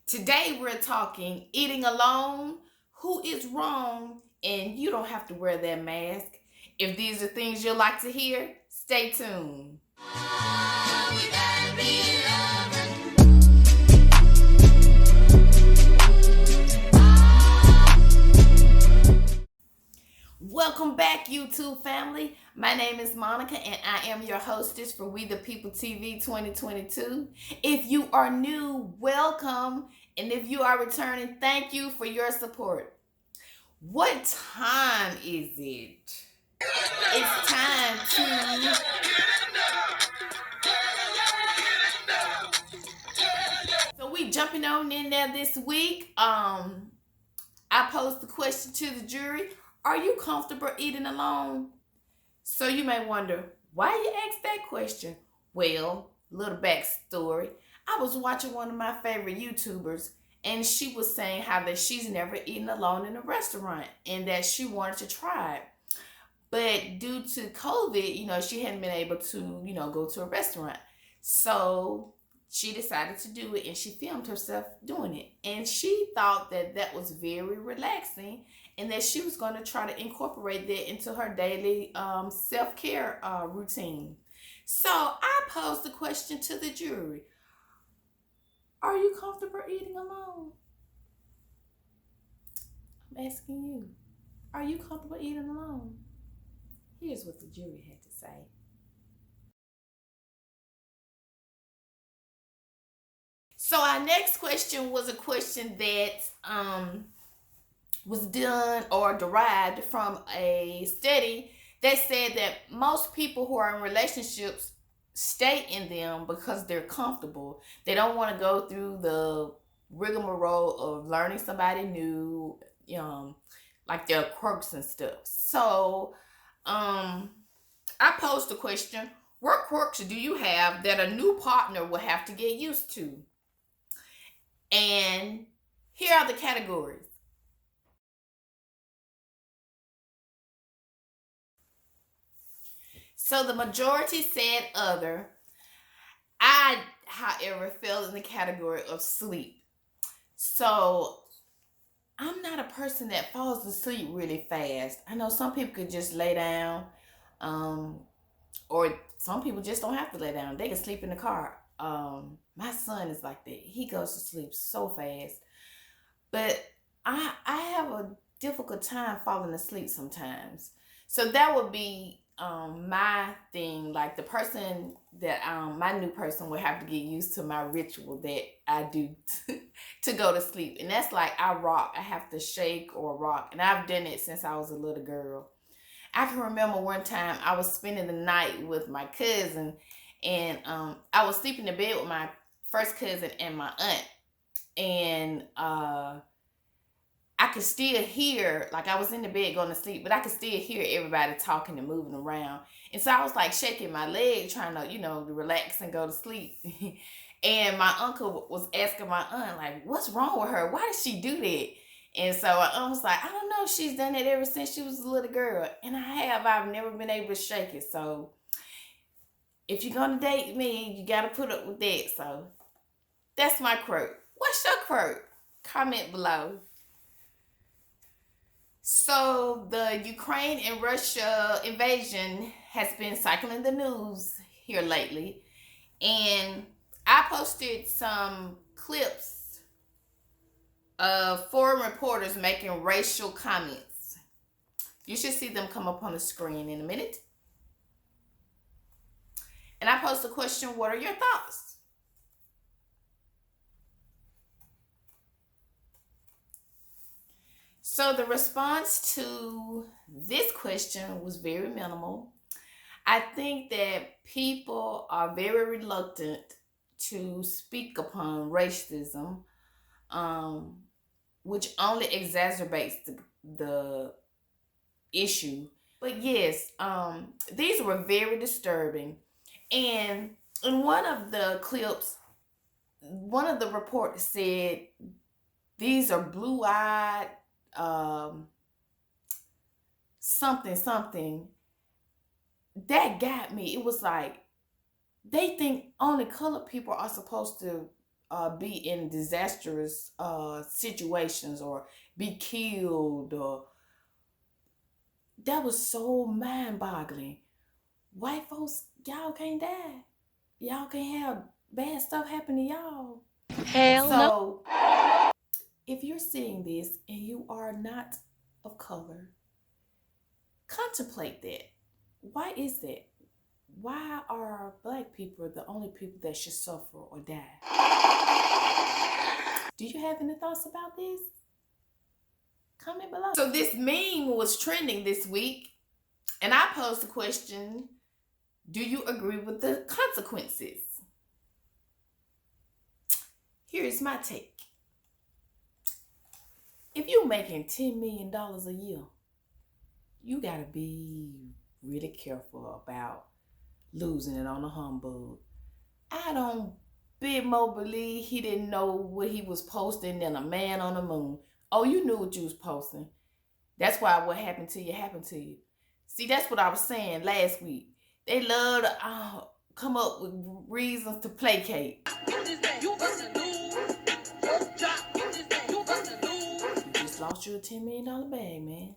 Today we're talking eating alone, who is wrong, and you don't have to wear that mask. If these are things you'd like to hear, stay tuned. Welcome back, YouTube family. My name is Monica, and I am your hostess for We the People TV 2022. If you are new, welcome. And if you are returning, thank you for your support. What time is it? It's time to... So we jumping on in there this week. I posed the question to the jury. Are you comfortable eating alone? So you may wonder, why you ask that question? Well, little backstory. I was watching one of my favorite YouTubers, and she was saying how that she's never eaten alone in a restaurant and that she wanted to try it. But due to COVID, she hadn't been able to, go to a restaurant. So she decided to do it, and she filmed herself doing it. And she thought that that was very relaxing and that she was going to try to incorporate that into her daily self-care routine. So I posed the question to the jury. Are you comfortable eating alone? I'm asking you. Are you comfortable eating alone? Here's what the jury had to say. So our next question was a question that was done or derived from a study that said that most people who are in relationships stay in them because they're comfortable. They don't want to go through the rigmarole of learning somebody new, like their quirks and stuff. So I posed the question, what quirks do you have that a new partner will have to get used to? And here are the categories. So the majority said other. I, however, fell in the category of sleep. So I'm not a person that falls asleep really fast. I know some people could just lay down, or some people just don't have to lay down. They can sleep in the car. My son is like that. He goes to sleep so fast. But I have a difficult time falling asleep sometimes. So that would be my thing. Like the person that my new person would have to get used to my ritual that I do to go to sleep. And that's like I rock. I have to shake or rock. And I've done it since I was a little girl. I can remember one time I was spending the night with my cousin, and I was sleeping in bed with my first cousin and my aunt. And I could still hear, like I was in the bed going to sleep, but I could still hear everybody talking and moving around. And so I was like shaking my leg, trying to, to relax and go to sleep. And my uncle was asking my aunt, like, what's wrong with her? Why does she do that? And so my aunt was like, I don't know. She's done it ever since she was a little girl. And I've never been able to shake it. So if you're going to date me, you got to put up with that. So that's my quirk. What's your quirk? Comment below. So the Ukraine and Russia invasion has been cycling the news here lately. And I posted some clips of foreign reporters making racial comments. You should see them come up on the screen in a minute. And I posed a question, what are your thoughts? So the response to this question was very minimal. I think that people are very reluctant to speak upon racism, which only exacerbates the issue. But yes, these were very disturbing. And in one of the clips, one of the reporters said, these are blue-eyed, something that got me. It was like they think only colored people are supposed to be in disastrous situations or be killed. Or that was so mind-boggling. White folks, y'all can't die. Y'all can't have bad stuff happen to y'all. Hell no. So if you're seeing this and you are not of color, contemplate that. Why is that? Why are black people the only people that should suffer or die? Do you have any thoughts about this? Comment below. So this meme was trending this week, and I posed the question, do you agree with the consequences? Here's my take. If you're making $10 million a year, you gotta be really careful about losing it on a humbug. I don't bit more believe he didn't know what he was posting than a man on the moon. Oh, you knew what you was posting. That's why what happened to you happened to you. See, that's what I was saying last week. They love to come up with reasons to placate. You just lost you a $10 million bag, man.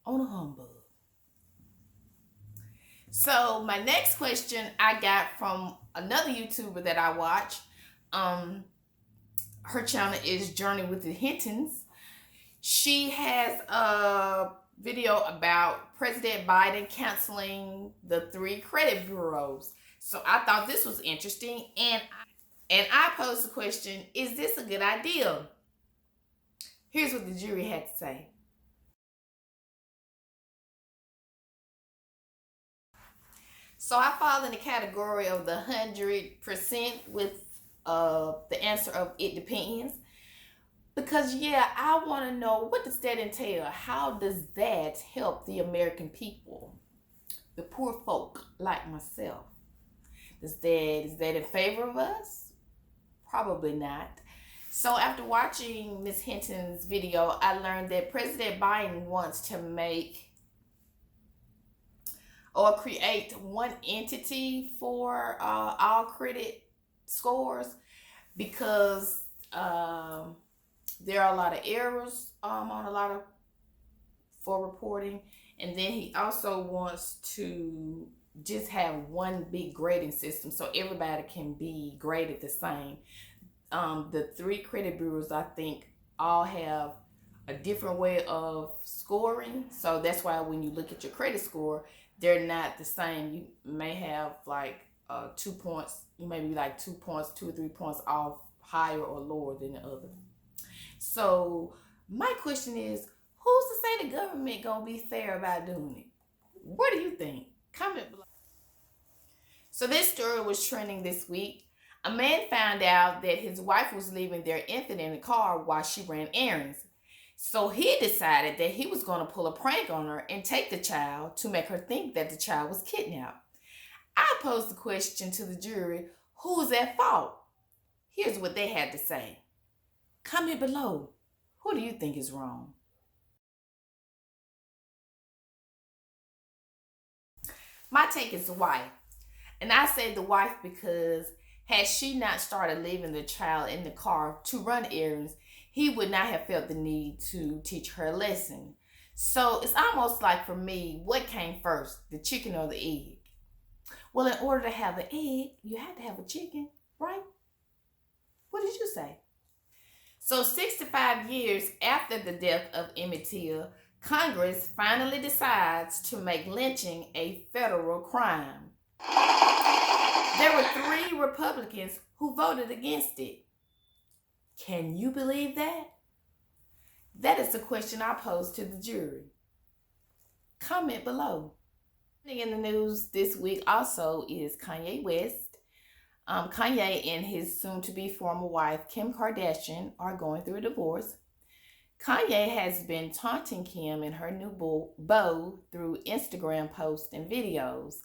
On a humbug. So my next question I got from another YouTuber that I watch. Her channel is Journey with the Hintons. She has a video about President Biden canceling the 3 credit bureaus. So I thought this was interesting, and I posed the question, is this a good idea? Here's what the jury had to say. So I fall in the category of the 100% with the answer of it depends. Because yeah, I want to know, what does that entail? How does that help the American people? The poor folk like myself. Is that in favor of us? Probably not. So after watching Ms. Hinton's video, I learned that President Biden wants to make or create one entity for all credit scores, because there are a lot of errors on a lot of for reporting, and then he also wants to just have one big grading system so everybody can be graded the same. The 3 credit bureaus, I think, all have a different way of scoring, so that's why when you look at your credit score, they're not the same. You may have like 2 points, you may be like 2 points, 2 or 3 points off, higher or lower than the other. So my question is, who's to say the government gonna be fair about doing it? What do you think? Comment below. So this story was trending this week. A man found out that his wife was leaving their infant in the car while she ran errands. So he decided that he was going to pull a prank on her and take the child to make her think that the child was kidnapped. I posed the question to the jury, who's at fault? Here's what they had to say. Comment below. Who do you think is wrong? My take is the wife. And I say the wife because had she not started leaving the child in the car to run errands, he would not have felt the need to teach her a lesson. So it's almost like, for me, what came first, the chicken or the egg? Well, in order to have an egg, you had to have a chicken, right? What did you say? So 65 years after the death of Emmett Till, Congress finally decides to make lynching a federal crime. There were 3 Republicans who voted against it. Can you believe that? That is the question I posed to the jury. Comment below. In the news this week also is Kanye West. Kanye and his soon-to-be former wife, Kim Kardashian, are going through a divorce. Kanye has been taunting Kim and her new beau through Instagram posts and videos.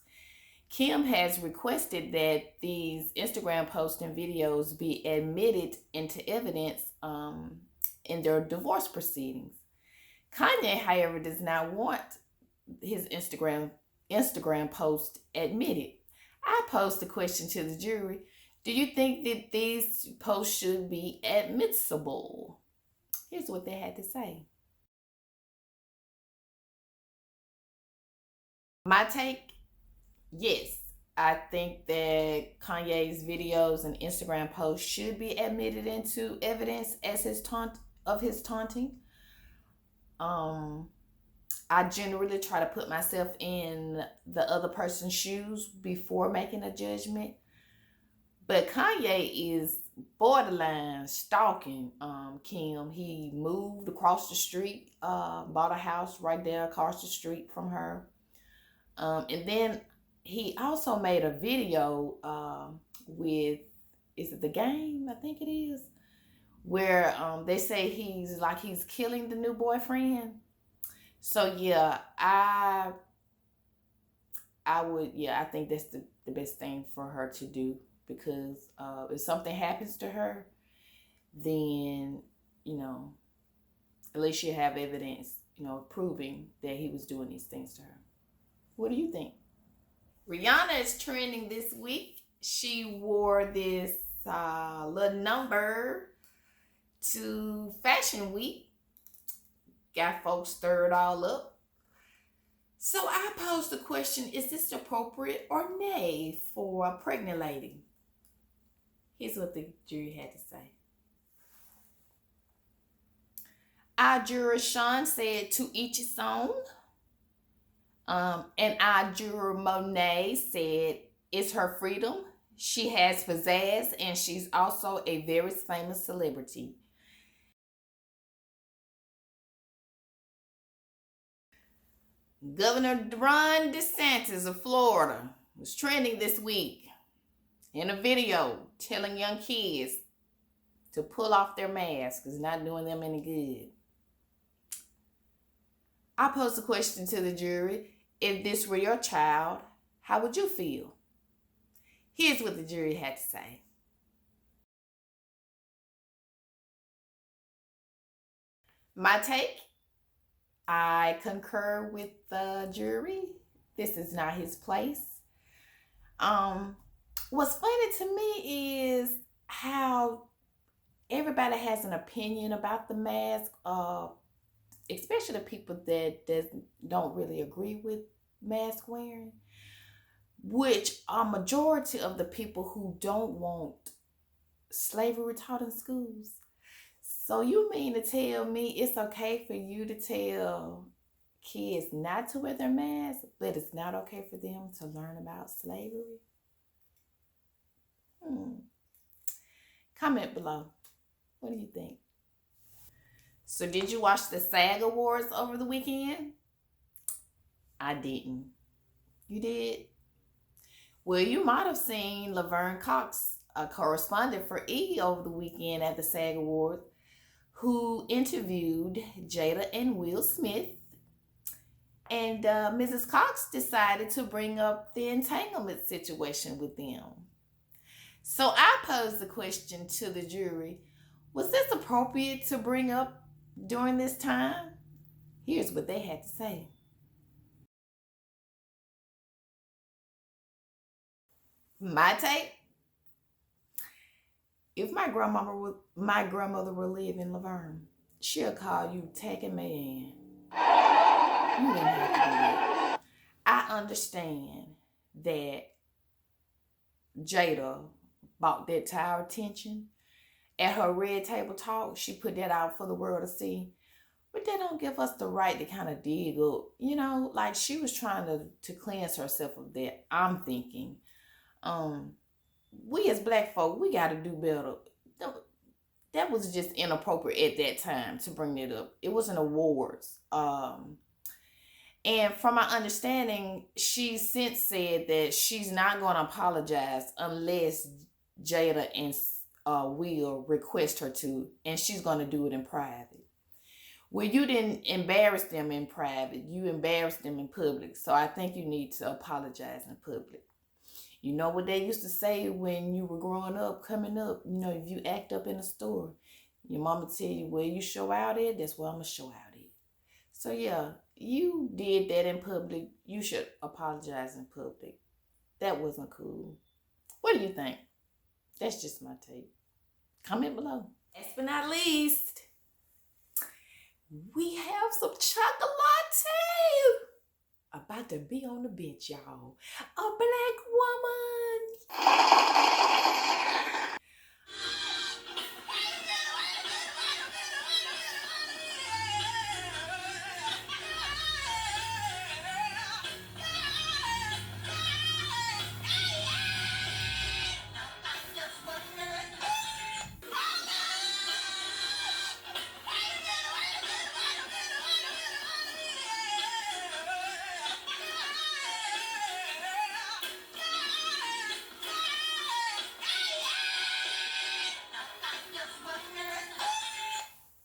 Kim has requested that these Instagram posts and videos be admitted into evidence in their divorce proceedings. Kanye, however, does not want his Instagram post admitted. I posed the question to the jury, Do you think that these posts should be admissible? Here's what they had to say. My take, yes. I think that Kanye's videos and Instagram posts should be admitted into evidence as his taunting. Um, I generally try to put myself in the other person's shoes before making a judgment. But Kanye is borderline stalking Kim. He moved across the street, bought a house right there across the street from her. And then he also made a video with, is it The Game? I think it is. Where they say he's killing the new boyfriend. So yeah, I think that's the best thing for her to do, because if something happens to her, then, at least you have evidence, proving that he was doing these things to her. What do you think? Rihanna is trending this week. She wore this little number to Fashion Week. Got folks stirred all up. So I posed the question, is this appropriate or nay for a pregnant lady? Here's what the jury had to say. Our juror Sean said, to each his own. And our juror Monet said, it's her freedom. She has pizzazz, and she's also a very famous celebrity. Governor Ron DeSantis of Florida was trending this week in a video telling young kids to pull off their masks. It's not doing them any good. I posed a question to the jury. If this were your child, how would you feel? Here's what the jury had to say. My take, I concur with the jury. This is not his place. What's funny to me is how everybody has an opinion about the mask, especially the people that don't really agree with mask wearing, which are majority of the people who don't want slavery taught in schools. So you mean to tell me it's okay for you to tell kids not to wear their masks, but it's not okay for them to learn about slavery? Comment below. What do you think? So did you watch the Sag Awards over the weekend? I didn't. You did? Well, you might have seen Laverne Cox, a correspondent for E! Over the weekend at the Sag Awards, who interviewed Jada and Will Smith. And Mrs. Cox decided to bring up the entanglement situation with them. So I posed the question to the jury, was this appropriate to bring up during this time? Here's what they had to say. My take, if my grandmother would live in Laverne, she'll call you taking man. You didn't have to do that. I understand that Jada bought that to our attention. At her Red Table Talk, she put that out for the world to see. But that don't give us the right to kind of dig up. Like she was trying to cleanse herself of that, I'm thinking. We as black folk, we got to do better. That was just inappropriate at that time to bring that up. It was an awards. And from my understanding, she since said that she's not going to apologize unless Jada and Will request her to, and she's going to do it in private. Well, you didn't embarrass them in private. You embarrassed them in public. So I think you need to apologize in public. You know what they used to say when you were growing up, coming up, if you act up in a store, your mama tell you, where you show out at, that's where I'm going to show out at. So yeah, you did that in public. You should apologize in public. That wasn't cool. What do you think? That's just my take. Comment below. Last but not least, we have some chocolate about to be on the bench, y'all. A black woman.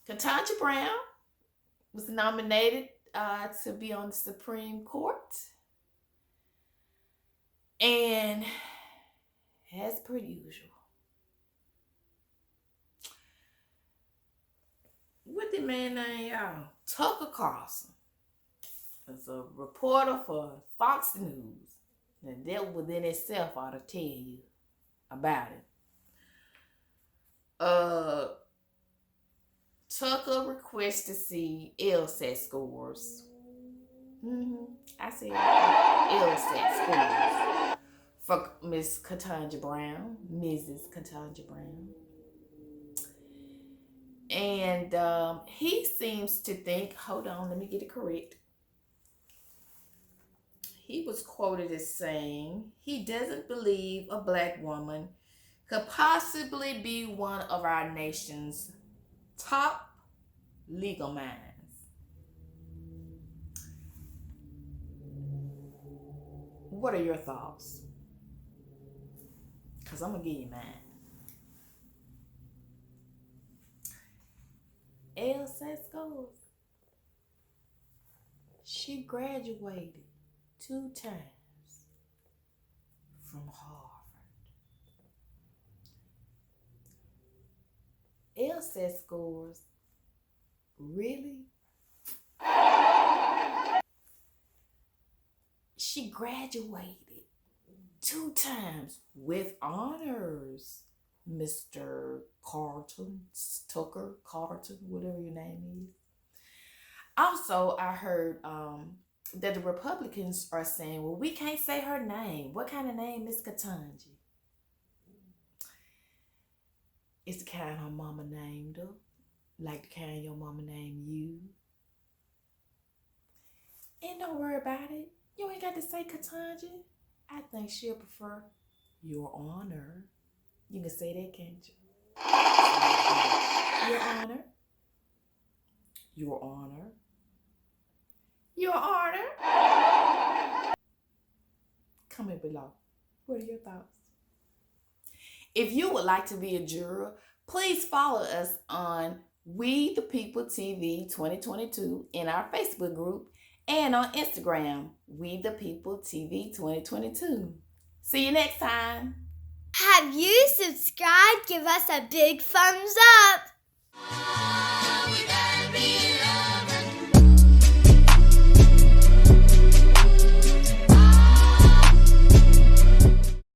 Ketanji Brown was nominated to be on the Supreme Court. And as per usual, what the man name, y'all? Tucker Carlson is a reporter for Fox News. And that within itself ought to tell you about it. Tucker requests to see LSAT scores. I said LSAT scores for Miss Ketanji Brown, Mrs. Ketanji Brown. And he seems to think, hold on, let me get it correct. He was quoted as saying he doesn't believe a black woman could possibly be one of our nation's top legal minds. What are your thoughts? Because I'm going to give you mine. LSAT scores. She graduated 2 times from Harvard. LSAT scores, really? She graduated 2 times with honors, Mr. Tucker Carlton, whatever your name is. Also, I heard that the Republicans are saying, well, we can't say her name. What kind of name is Ketanji? It's the kind her mama named her. Like the kind your mama named you. And don't worry about it. You ain't got to say Ketanji. I think she'll prefer Your Honor. You can say that, can't you? Your Honor. Your Honor. Your Honor. Comment below. What are your thoughts? If you would like to be a juror, please follow us on We the People TV 2022 in our Facebook group and on Instagram, We the People TV 2022. See you next time. Have you subscribed? Give us a big thumbs up.